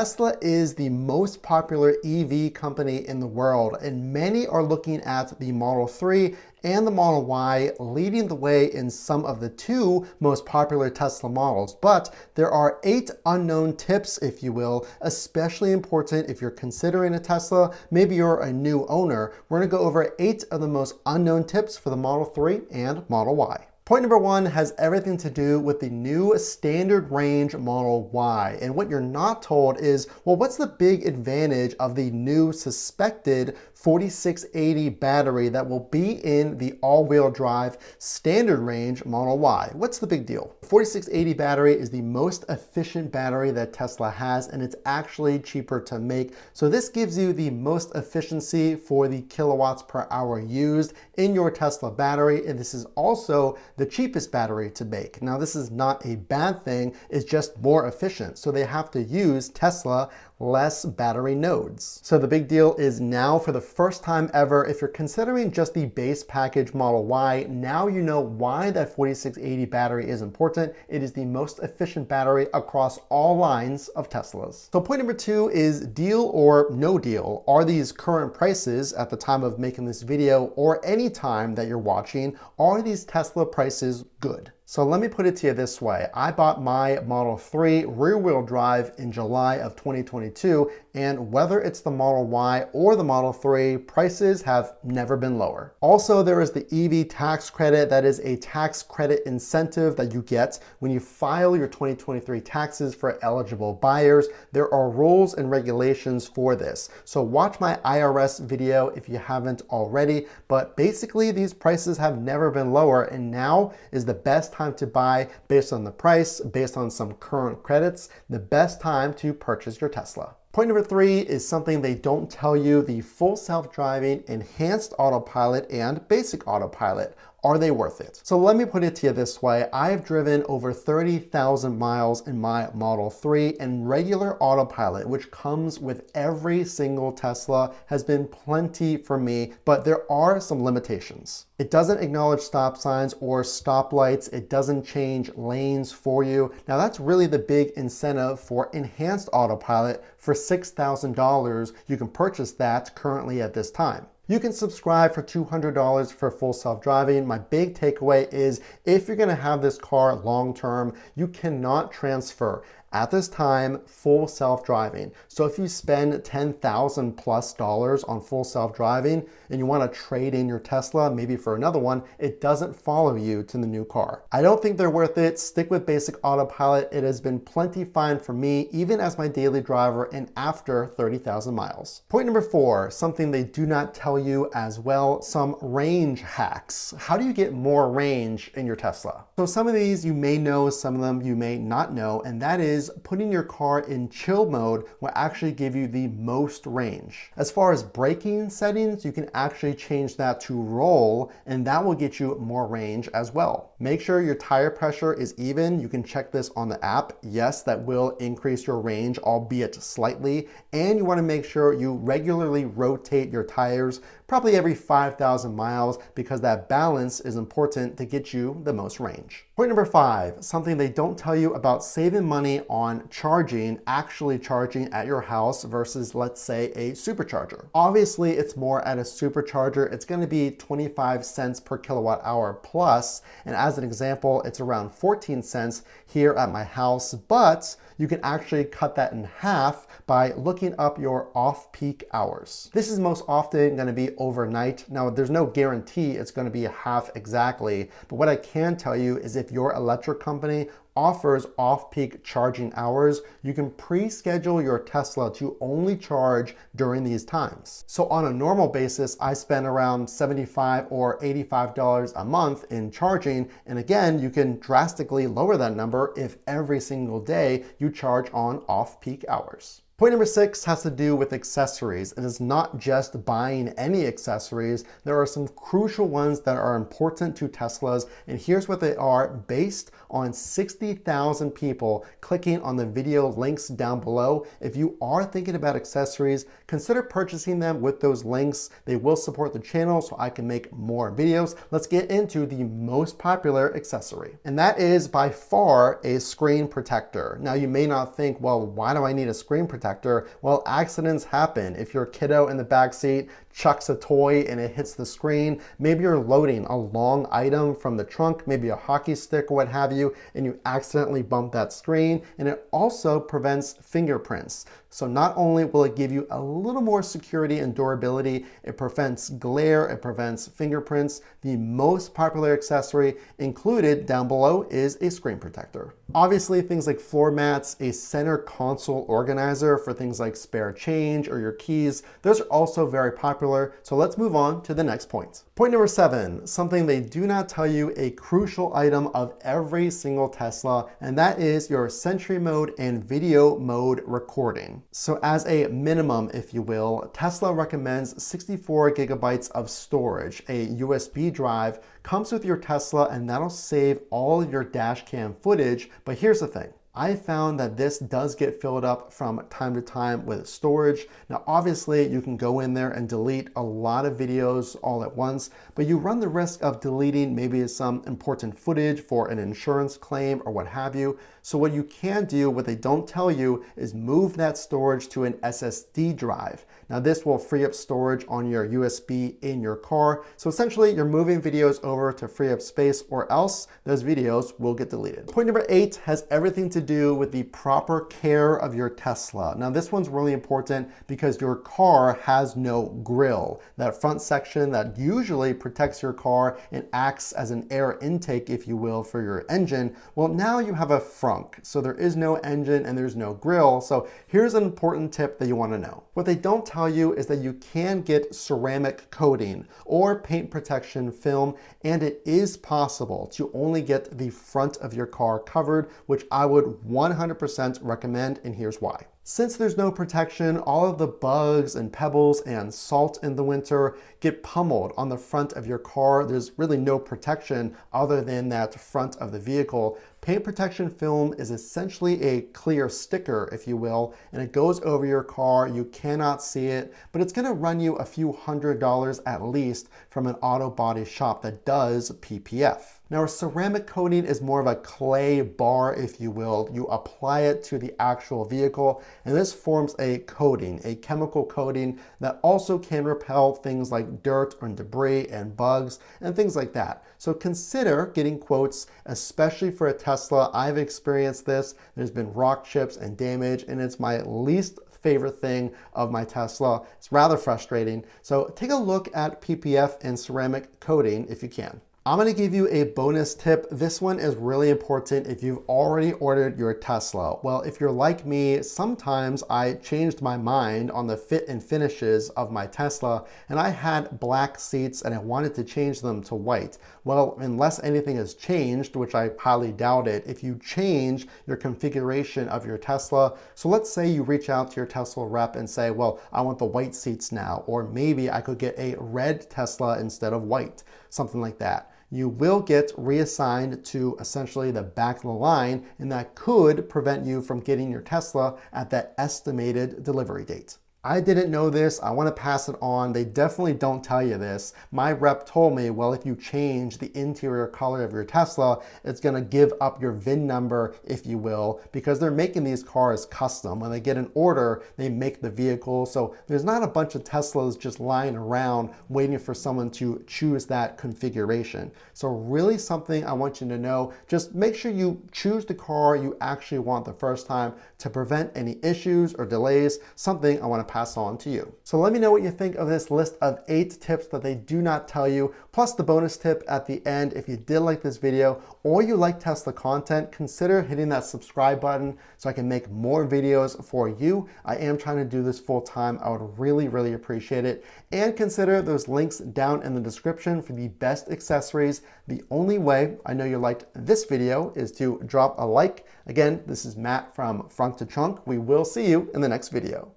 Tesla is the most popular EV company in the world, and many are looking at the Model 3 and the Model Y leading the way in some of the two most popular Tesla models. But there are 8 unknown tips, if you will, especially important if you're considering a Tesla. Maybe you're a new owner. We're going to go over 8 of the most unknown tips for the Model 3 and Model Y. Point number 1 has everything to do with the new standard range Model Y. And what you're not told is, well, what's the big advantage of the new suspected 4680 battery that will be in the all-wheel drive standard range Model Y? What's the big deal? 4680 battery is the most efficient battery that Tesla has, and it's actually cheaper to make. So this gives you the most efficiency for the kilowatts per hour used in your Tesla battery, and this is also the cheapest battery to make. Now, this is not a bad thing, it's just more efficient. So they have to use Tesla less battery nodes. So the big deal is now, for the first time ever, if you're considering just the base package Model Y, now you know why that 4680 battery is important. It is the most efficient battery across all lines of Teslas. So point number 2 is deal or no deal. Are these current prices at the time of making this video, or any time that you're watching, are these Tesla prices good? So let me put it to you this way. I bought my Model 3 rear-wheel drive in July of 2022, and whether it's the Model Y or the Model 3, prices have never been lower. Also, there is the EV tax credit. That is a tax credit incentive that you get when you file your 2023 taxes for eligible buyers. There are rules and regulations for this. So watch my IRS video if you haven't already, but basically these prices have never been lower, and now is the best time to buy based on the price, based on some current credits, the best time to purchase your Tesla. Point number 3 is something they don't tell you: the full self-driving, enhanced autopilot, and basic autopilot. Are they worth it? So let me put it to you this way. I've driven over 30,000 miles in my Model 3, and regular autopilot, which comes with every single Tesla, has been plenty for me, but there are some limitations. It doesn't acknowledge stop signs or stoplights. It doesn't change lanes for you. Now that's really the big incentive for enhanced autopilot. For $6,000, you can purchase that currently at this time. You can subscribe for $200 for full self-driving. My big takeaway is, if you're gonna have this car long-term, you cannot transfer at this time full self-driving. So if you spend $10,000 plus on full self-driving and you want to trade in your Tesla maybe for another one, it doesn't follow you to the new car. I don't think they're worth it. Stick with basic autopilot. It has been plenty fine for me, even as my daily driver and after 30,000 miles. Point number 4, something they do not tell you as well: some range hacks. How do you get more range in your Tesla? So some of these you may know, some of them you may not know, and that is putting your car in chill mode will actually give you the most range. As far as braking settings, you can actually change that to roll, and that will get you more range as well. Make sure your tire pressure is even. You can check this on the app. Yes, that will increase your range, albeit slightly. And you want to make sure you regularly rotate your tires, probably every 5,000 miles, because that balance is important to get you the most range. Point number 5, something they don't tell you about saving money on charging, actually charging at your house versus, let's say, a supercharger. Obviously, it's more at a supercharger. It's going to be 25 cents per kilowatt hour plus, and as an example, it's around 14 cents here at my house, but you can actually cut that in half by looking up your off-peak hours. This is most often going to be overnight. Now, there's no guarantee it's going to be half exactly, but what I can tell you is, if your electric company offers off-peak charging hours, you can pre-schedule your Tesla to only charge during these times. So on a normal basis, I spend around $75 or $85 a month in charging. And again, you can drastically lower that number if every single day you charge on off-peak hours. Point number 6 has to do with accessories. It is not just buying any accessories. There are some crucial ones that are important to Teslas, and here's what they are based on 60,000 people clicking on the video links down below. If you are thinking about accessories, consider purchasing them with those links. They will support the channel so I can make more videos. Let's get into the most popular accessory, and that is by far a screen protector. Now, you may not think, well, why do I need a screen protector? protector. Well, accidents happen. If your kiddo in the back seat chucks a toy and it hits the screen, maybe you're loading a long item from the trunk, maybe a hockey stick or what have you, and you accidentally bump that screen. And it also prevents fingerprints. So not only will it give you a little more security and durability, it prevents glare, it prevents fingerprints. The most popular accessory included down below is a screen protector. Obviously, things like floor mats, a center console organizer for things like spare change or your keys, those are also very popular. So let's move on to the next point. Point number 7, something they do not tell you, a crucial item of every single Tesla, and that is your Sentry mode and video mode recording. So as a minimum, if you will, Tesla recommends 64 gigabytes of storage. A USB drive comes with your Tesla and that'll save all of your dash cam footage. But here's the thing. I found that this does get filled up from time to time with storage. Now, obviously, you can go in there and delete a lot of videos all at once, but you run the risk of deleting maybe some important footage for an insurance claim or what have you. So what you can do, what they don't tell you, is move that storage to an SSD drive. Now, this will free up storage on your USB in your car. So essentially, you're moving videos over to free up space, or else those videos will get deleted. Point number 8 has everything to do with the proper care of your Tesla. Now, this one's really important because your car has no grille. That front section that usually protects your car and acts as an air intake, if you will, for your engine. Well, now you have a frunk. So there is no engine and there's no grille. So here's an important tip that you want to know. What they don't tell you is that you can get ceramic coating or paint protection film, and it is possible to only get the front of your car covered, which I would 100% recommend, and here's why. Since there's no protection, all of the bugs and pebbles and salt in the winter get pummeled on the front of your car. There's really no protection other than that front of the vehicle. Paint protection film is essentially a clear sticker, if you will, and it goes over your car. You cannot see it, but it's gonna run you a few $100s at least from an auto body shop that does PPF. Now, a ceramic coating is more of a clay bar, if you will. You apply it to the actual vehicle, and this forms a coating, a chemical coating that also can repel things like dirt and debris and bugs and things like that. So consider getting quotes, especially for a Tesla. I've experienced this. There's been rock chips and damage, and it's my least favorite thing of my Tesla. It's rather frustrating. So take a look at PPF and ceramic coating if you can. I'm going to give you a bonus tip. This one is really important if you've already ordered your Tesla. Well, if you're like me, sometimes I changed my mind on the fit and finishes of my Tesla, and I had black seats and I wanted to change them to white. Well, unless anything has changed, which I highly doubt it, if you change your configuration of your Tesla, so let's say you reach out to your Tesla rep and say, well, I want the white seats now, or maybe I could get a red Tesla instead of white, something like that. You will get reassigned to essentially the back of the line, and that could prevent you from getting your Tesla at that estimated delivery date. I didn't know this. I want to pass it on. They definitely don't tell you this. My rep told me, well, if you change the interior color of your Tesla, it's going to give up your VIN number, if you will, because they're making these cars custom. When they get an order, they make the vehicle. So there's not a bunch of Teslas just lying around waiting for someone to choose that configuration. So really something I want you to know, just make sure you choose the car you actually want the first time to prevent any issues or delays, something I want to pass on to you. So let me know what you think of this list of 8 tips that they do not tell you, plus the bonus tip at the end. If you did like this video or you like Tesla content, consider hitting that subscribe button so I can make more videos for you. I am trying to do this full time. I would really, really appreciate it. And consider those links down in the description for the best accessories. The only way I know you liked this video is to drop a like. Again, this is Matt from Frunk to Trunk. We will see you in the next video.